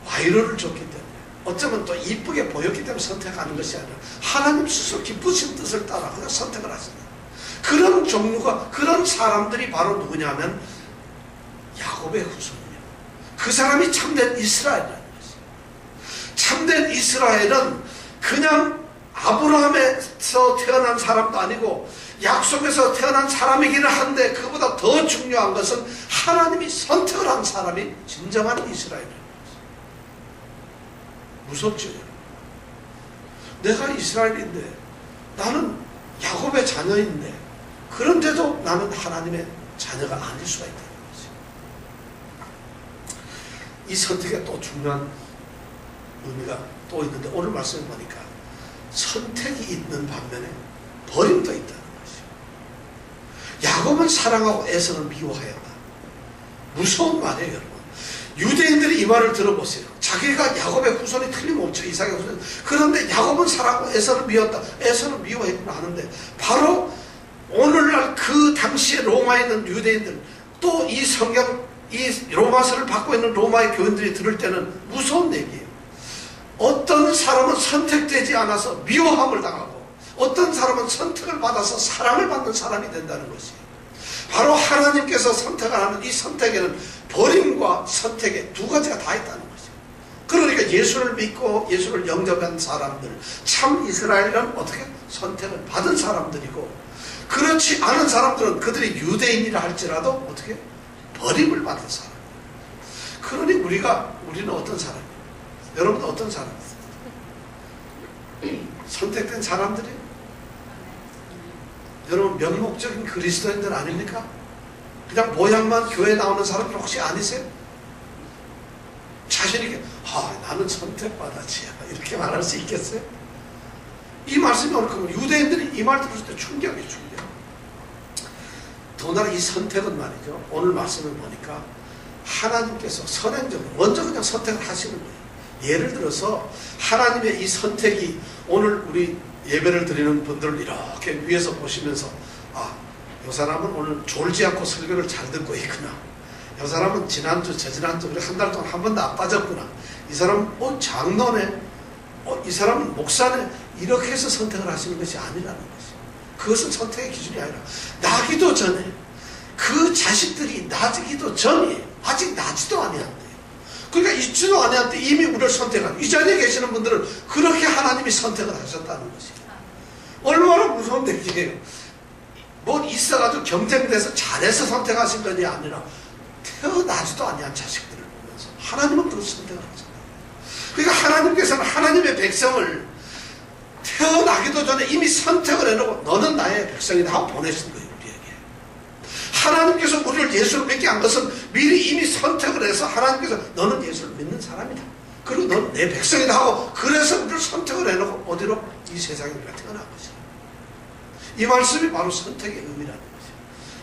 와이로를 줬기 때문에 어쩌면 또 이쁘게 보였기 때문에 선택하는 것이 아니라 하나님 스스로 기쁘신 뜻을 따라 그냥 선택을 하신다. 그런 종류가 그런 사람들이 바로 누구냐면 야곱의 후손이에요. 그 사람이 참된 이스라엘이라는 것이에요. 참된 이스라엘은 그냥 아브라함에서 태어난 사람도 아니고 약속에서 태어난 사람이기는 한데 그보다 더 중요한 것은 하나님이 선택을 한 사람이 진정한 이스라엘이에요. 무섭죠. 내가 이스라엘인데 나는 야곱의 자녀인데 그런데도 나는 하나님의 자녀가 아닐 수가 있다는 거죠. 이 선택에 또 중요한 의미가 또 있는데 오늘 말씀을 보니까 선택이 있는 반면에 버림도 있다는 것이죠. 야곱은 사랑하고 에서는 미워하였다. 무서운 말이에요, 여러분. 유대인들이 이 말을 들어보세요. 자기가 야곱의 후손이 틀림없죠. 이삭의 후손. 그런데 야곱은 사랑하고 에서는 미웠다. 에서는 미워했구나 하는데 바로 오늘날 그 당시에 로마에 있는 유대인들 또 이 성경 이 로마서를 받고 있는 로마의 교인들이 들을 때는 무서운 얘기예요. 어떤 사람은 선택되지 않아서 미워함을 당하고 어떤 사람은 선택을 받아서 사랑을 받는 사람이 된다는 것이에요. 바로 하나님께서 선택을 하는 이 선택에는 버림과 선택의 두 가지가 다 있다는 것이에요. 그러니까 예수를 믿고 예수를 영접한 사람들, 참 이스라엘은 어떻게 선택을 받은 사람들이고 그렇지 않은 사람들은 그들이 유대인이라 할지라도 어떻게 버림을 받은 사람이에요. 그러니 우리는 어떤 사람이에요? 여러분 어떤 사람이에요? 선택된 사람들이에요? 여러분 명목적인 그리스도인들 아닙니까? 그냥 모양만 교회 나오는 사람들 혹시 아니세요? 자신있게 나는 선택받았지 이렇게 말할 수 있겠어요? 이 말씀이 오늘 그 유대인들이 이 말 들었을 때 충격이죠. 더구나 이 선택은 말이죠. 오늘 말씀을 보니까 하나님께서 선행적으로 먼저 그냥 선택을 하시는 거예요. 예를 들어서 하나님의 이 선택이 오늘 우리 예배를 드리는 분들을 이렇게 위에서 보시면서 이 사람은 오늘 졸지 않고 설교를 잘 듣고 있구나. 이 사람은 지난주 저지난주 한 달 동안 한 번도 안 빠졌구나. 이 사람은 장로네. 이 사람은 목사네. 이렇게 해서 선택을 하시는 것이 아니라는 것이에요. 그것은 선택의 기준이 아니라 나기도 전에 그 자식들이 나기도 전이에요. 아직 나지도 아니한대요. 그러니까 있지도 않았는데 이미 우리를 선택한 이 자리에 계시는 분들은 그렇게 하나님이 선택을 하셨다는 것이에요. 얼마나 무서운 얘기예요. 뭐 있어가지고 경쟁돼서 잘해서 선택하신 것이 아니라 태어나지도 아니한 자식들을 보면서 하나님은 그 선택을 하셨다. 그러니까 하나님께서는 하나님의 백성을 태어나기도 전에 이미 선택을 해놓고 너는 나의 백성이다 하고 보내신 거예요. 우리에게. 하나님께서 우리를 예수를 믿게 한 것은 미리 이미 선택을 해서 하나님께서 너는 예수를 믿는 사람이다, 그리고 너는 내 백성이다 하고, 그래서 우리를 선택을 해놓고 어디로? 이 세상에 우리가 태어난 것이에요. 이 말씀이 바로 선택의 의미라는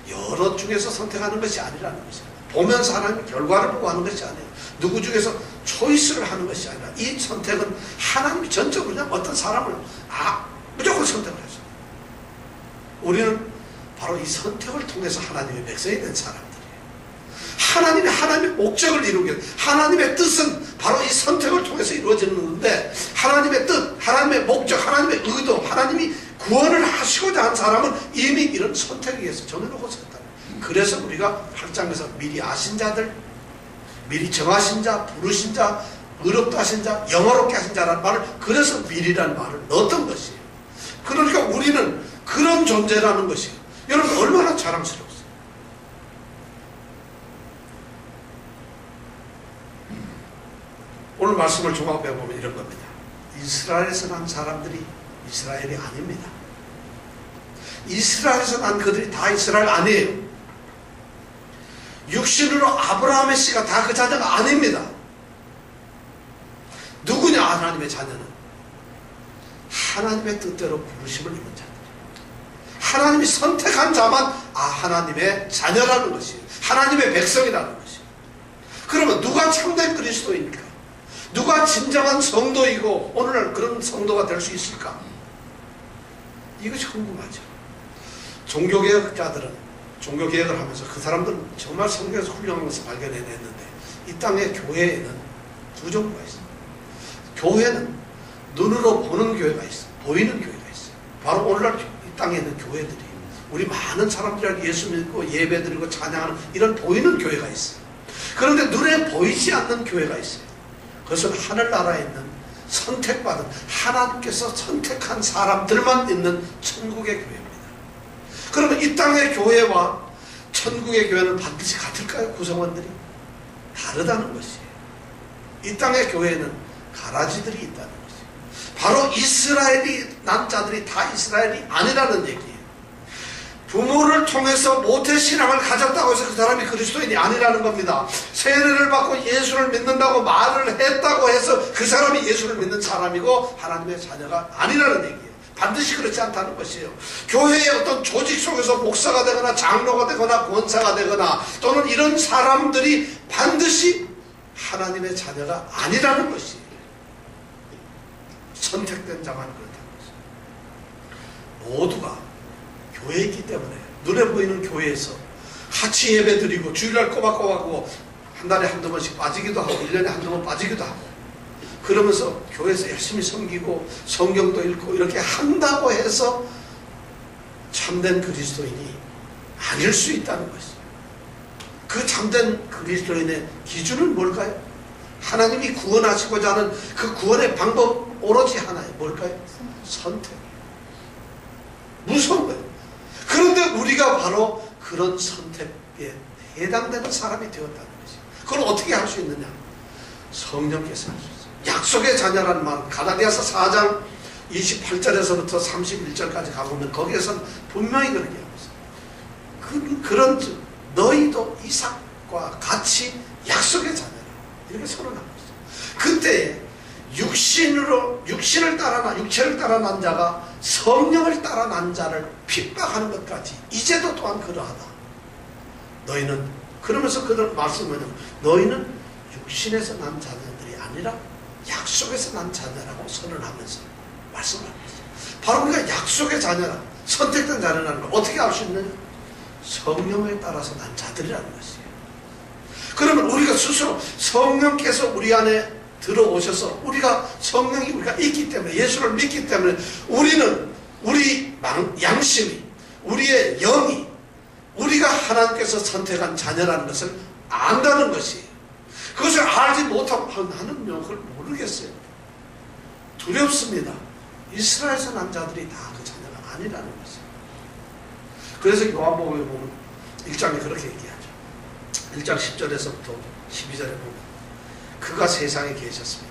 것이에요. 여러 중에서 선택하는 것이 아니라는 것이에요. 보면서 하나님의 결과를 보고 하는 것이 아니에요. 누구 중에서 초이스를 하는 것이 아니라 이 선택은 하나님이 전적으로 그냥 어떤 사람을 무조건 선택을 해서 우리는 바로 이 선택을 통해서 하나님의 백성이 된 사람들이에요. 하나님의 목적을 이루기 위해 하나님의 뜻은 바로 이 선택을 통해서 이루어지는 건데, 하나님의 뜻, 하나님의 목적, 하나님의 의도, 하나님이 구원을 하시고자 한 사람은 이미 이런 선택에 의해서 정해놓고 있다. 그래서 우리가 8장에서 미리 아신 자들, 미리 정하신 자, 부르신 자, 의롭다 하신 자, 영화롭게 하신 자라는 말을, 그래서 미리라는 말을 넣었던 것이에요. 그러니까 우리는 그런 존재라는 것이에요. 여러분 얼마나 자랑스러웠어요. 오늘 말씀을 종합해 보면 이런 겁니다. 이스라엘에서 난 사람들이 이스라엘이 아닙니다. 이스라엘에서 난 그들이 다 이스라엘 아니에요. 육신으로 아브라함의 씨가 다 그 자녀가 아닙니다. 누구냐? 하나님의 자녀는 하나님의 뜻대로 부르심을 입은 자들, 하나님이 선택한 자만 하나님의 자녀라는 것이에요. 하나님의 백성이라는 것이에요. 그러면 누가 참된 그리스도입니까? 누가 진정한 성도이고 오늘날 그런 성도가 될 수 있을까? 이것이 궁금하죠. 종교개혁자들은 종교개혁을 하면서 그 사람들은 정말 성경에서 훌륭한 것을 발견해냈는데, 이 땅의 교회에는 두 종류가 있어요. 교회는 눈으로 보는 교회가 있어요. 보이는 교회가 있어요. 바로 오늘날 이 땅에 있는 교회들이, 우리 많은 사람들이 예수 믿고 예배드리고 찬양하는 이런 보이는 교회가 있어요. 그런데 눈에 보이지 않는 교회가 있어요. 그것은 하늘나라에 있는 선택받은, 하나님께서 선택한 사람들만 있는 천국의 교회입니다. 그러면 이 땅의 교회와 천국의 교회는 반드시 같을까요? 구성원들이? 다르다는 것이에요. 이 땅의 교회에는 가라지들이 있다는 것이에요. 바로 이스라엘이 난 자들이 다 이스라엘이 아니라는 얘기예요. 부모를 통해서 모태신앙을 가졌다고 해서 그 사람이 그리스도인이 아니라는 겁니다. 세례를 받고 예수를 믿는다고 말을 했다고 해서 그 사람이 예수를 믿는 사람이고 하나님의 자녀가 아니라는 얘기예요. 반드시 그렇지 않다는 것이에요. 교회의 어떤 조직 속에서 목사가 되거나 장로가 되거나 권사가 되거나 또는 이런 사람들이 반드시 하나님의 자녀가 아니라는 것이에요. 선택된 자만 그렇다는 것이에요. 모두가 교회에 있기 때문에 눈에 보이는 교회에서 같이 예배 드리고 주일날 꼬박꼬박 하고 한 달에 한두 번씩 빠지기도 하고 1년에 한두 번 빠지기도 하고, 그러면서 교회에서 열심히 섬기고 성경도 읽고 이렇게 한다고 해서 참된 그리스도인이 아닐 수 있다는 것이죠. 그 참된 그리스도인의 기준은 뭘까요? 하나님이 구원하시고자 하는 그 구원의 방법 오로지 하나예요. 뭘까요? 선택이에요. 무서운 거예요. 그런데 우리가 바로 그런 선택에 해당되는 사람이 되었다는 것이에요. 그걸 어떻게 할 수 있느냐? 성령께서 할 수 있어요. 약속의 자녀라는 말, 가라디아서 4장 28절에서부터 31절까지 가보면 거기에서는 분명히 그렇게 하고 있어요. 그런 너희도 이삭과 같이 약속의 자녀라, 이렇게 선언하고 있어요. 그때 육체를 따라 난 자가 성령을 따라 난 자를 핍박하는 것까지 이제도 또한 그러하다. 너희는, 그러면서 그들 말씀은 너희는 육신에서 난 자녀들이 아니라 약속에서 난 자녀라고 선언하면서 말씀하고 있어요. 바로 우리가 약속의 자녀라, 선택된 자녀라는 걸 어떻게 알 수 있느냐? 성령에 따라서 난 자들이라는 것이에요. 그러면 우리가 스스로 성령께서 우리 안에 들어오셔서 성령이 우리가 있기 때문에, 예수를 믿기 때문에 우리는 우리 양심이, 우리의 영이 우리가 하나님께서 선택한 자녀라는 것을 안다는 것이에요. 그것을 알지 못하고 나는 그걸 모르겠어요. 두렵습니다. 이스라엘에서 난 자들이 다 그 자녀가 아니라는 것이에요. 그래서 요한복음에 보면 1장에 그렇게 얘기하죠. 1장 10절에서부터 12절에 보면 그가 세상에 계셨으며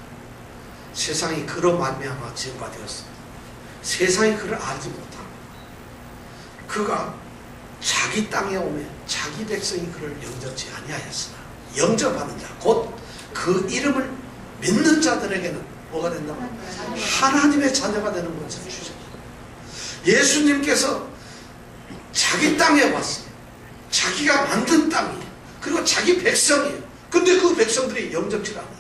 세상이 그로 말미암아 지음바 되었습니다. 세상이 그를 알지 못하고 그가 자기 땅에 오매 자기 백성이 그를 영접지 아니하였으나 영접하는 자 곧 그 이름을 믿는 자들에게는 뭐가 된다고? 하나님의 자녀가 되는 것을 주셨습니다. 예수님께서 자기 땅에 왔어요. 자기가 만든 땅이에요. 그리고 자기 백성이에요. 근데 그 백성들이 영접지 않았어요.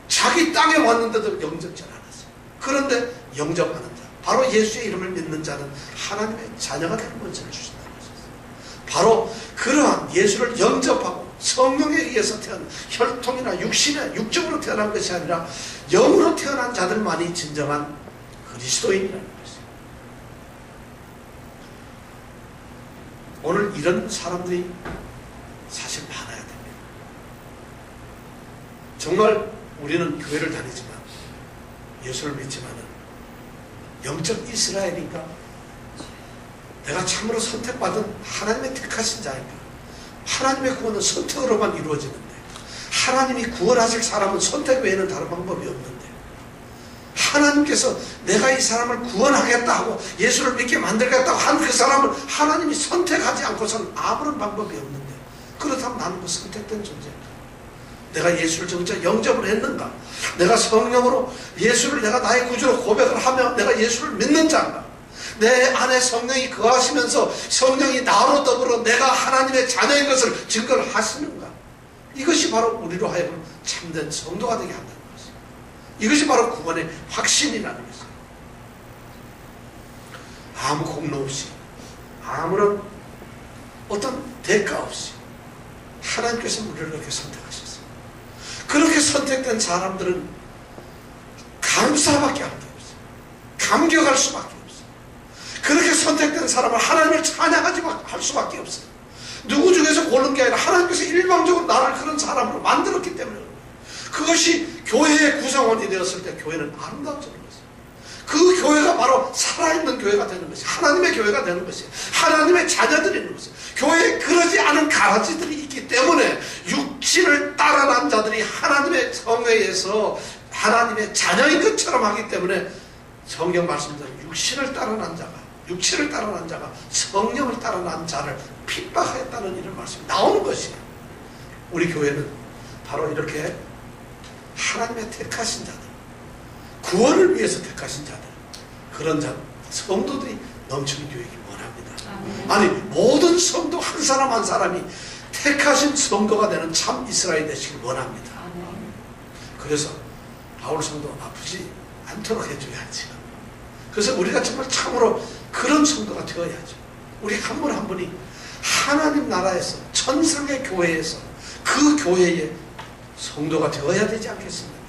자기 땅에 왔는데도 영접지 않았어요. 그런데 영접하는 자, 바로 예수의 이름을 믿는 자는 하나님의 자녀가 되는 것을 주신다는 것이었어요. 바로 그러한 예수를 영접하고 성령에 의해서 태어난, 혈통이나 육적으로 태어난 것이 아니라 영으로 태어난 자들만이 진정한 그리스도인이라는 것이에요. 오늘 이런 사람들이 사실 많아야 됩니다. 정말 우리는 교회를 다니지만 예수를 믿지만은 영적 이스라엘인가? 내가 참으로 선택받은 하나님의 택하신 자인가? 하나님의 구원은 선택으로만 이루어지는데 하나님이 구원하실 사람은 선택 외에는 다른 방법이 없는데 하나님께서 내가 이 사람을 구원하겠다 하고 예수를 믿게 만들겠다고 한 그 사람을 하나님이 선택하지 않고서는 아무런 방법이 없는데 그렇다면 나는 뭐 선택된 존재인가? 내가 예수를 진짜 영접을 했는가? 내가 성령으로 예수를 내가 나의 구주로 고백을 하며 내가 예수를 믿는 자인가? 내 안에 성령이 거하시면서 성령이 나로 더불어 내가 하나님의 자녀인 것을 증거를 하시는가? 이것이 바로 우리로 하여금 참된 성도가 되게 한다는 것이에요. 이것이 바로 구원의 확신이라는 것이에요. 아무 공로 없이 아무런 어떤 대가 없이 하나님께서 우리를 그렇게 선택하셨어요. 그렇게 선택된 사람들은 감사밖에 할 게 없어요. 감격할 수밖에 없어요. 그렇게 선택된 사람은 하나님을 찬양하지 할 수밖에 없어요. 누구 중에서 고른 게 아니라 하나님께서 일방적으로 나를 그런 사람으로 만들었기 때문에 그것이 교회의 구성원이 되었을 때 교회는 아름다워지는 것이에요. 그 교회가 바로 살아있는 교회가 되는 것이에요. 하나님의 교회가 되는 것이에요. 하나님의 자녀들이 있는 것이에요. 교회에 그러지 않은 가라지들이 있기 때문에 육신을 따라난 자들이 하나님의 성회에서 하나님의 자녀인 것처럼 하기 때문에 성경 말씀대로 육신을 따라난 자가 성령을 따라난 자를 핍박하였다는 이런 말씀이 나오는 것이에요. 우리 교회는 바로 이렇게 하나님의 택하신 자들, 구원을 위해서 택하신 자들, 그런 자, 성도들이 넘치는 교회이길 원합니다. 아니 모든 성도 한 사람 한 사람이 택하신 성도가 되는 참 이스라엘 되시길 원합니다. 그래서 바울 성도 아프지 않도록 해줘야지. 그래서 우리가 정말 참으로 그런 성도가 되어야죠. 우리 한 분 한 분이 하나님 나라에서 천상의 교회에서 그 교회의 성도가 되어야 되지 않겠습니까?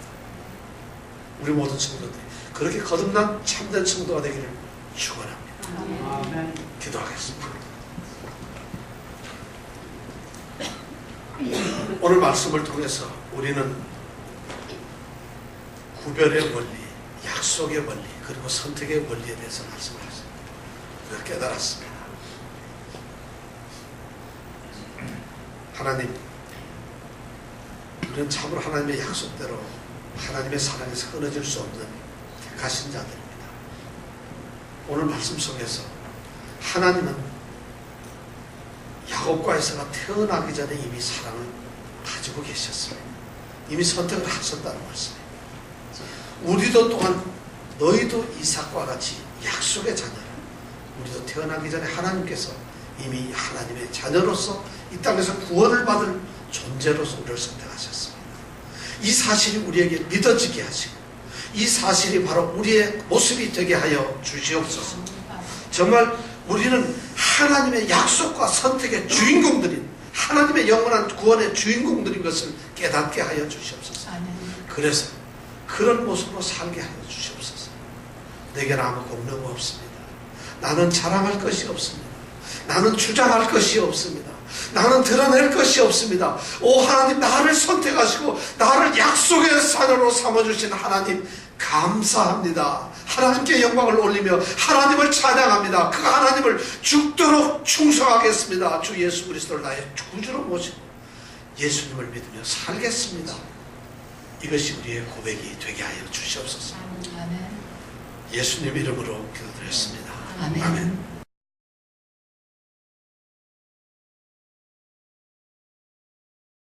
우리 모든 성도들이 그렇게 거듭난 참된 성도가 되기를 축원합니다. 기도하겠습니다. 오늘 말씀을 통해서 우리는 구별의 원리, 약속의 원리, 그리고 선택의 원리에 대해서 말씀하셨습니다. 우리가 깨달았습니다. 하나님, 우리는 참으로 하나님의 약속대로 하나님의 사랑에서 끊어질 수 없는 택하신 자들입니다. 오늘 말씀 속에서 하나님은 야곱과 에서가 태어나기 전에 이미 사랑을 가지고 계셨습니다. 이미 선택을 하셨다는 말씀입니다. 우리도 또한 너희도 이삭과 같이 약속의 자녀라. 우리도 태어나기 전에 하나님께서 이미 하나님의 자녀로서 이 땅에서 구원을 받을 존재로서 우리를 선택하셨습니다. 이 사실이 우리에게 믿어지게 하시고 이 사실이 바로 우리의 모습이 되게 하여 주시옵소서. 정말 우리는 하나님의 약속과 선택의 주인공들인, 하나님의 영원한 구원의 주인공들인 것을 깨닫게 하여 주시옵소서. 그래서 그런 모습으로 살게 하여 주시옵소서. 내게는 아무 공로가 없습니다. 나는 자랑할 것이 없습니다. 나는 주장할 것이 없습니다. 나는 드러낼 것이 없습니다. 오 하나님, 나를 선택하시고 나를 약속의 자녀로 삼아주신 하나님 감사합니다. 하나님께 영광을 올리며 하나님을 찬양합니다. 그 하나님을 죽도록 충성하겠습니다. 주 예수 그리스도를 나의 구주로 모시고 예수님을 믿으며 살겠습니다. 이것이 우리의 고백이 되게 하여 주시옵소서. 아멘. 예수님 이름으로 기도드렸습니다. 아멘. 아멘.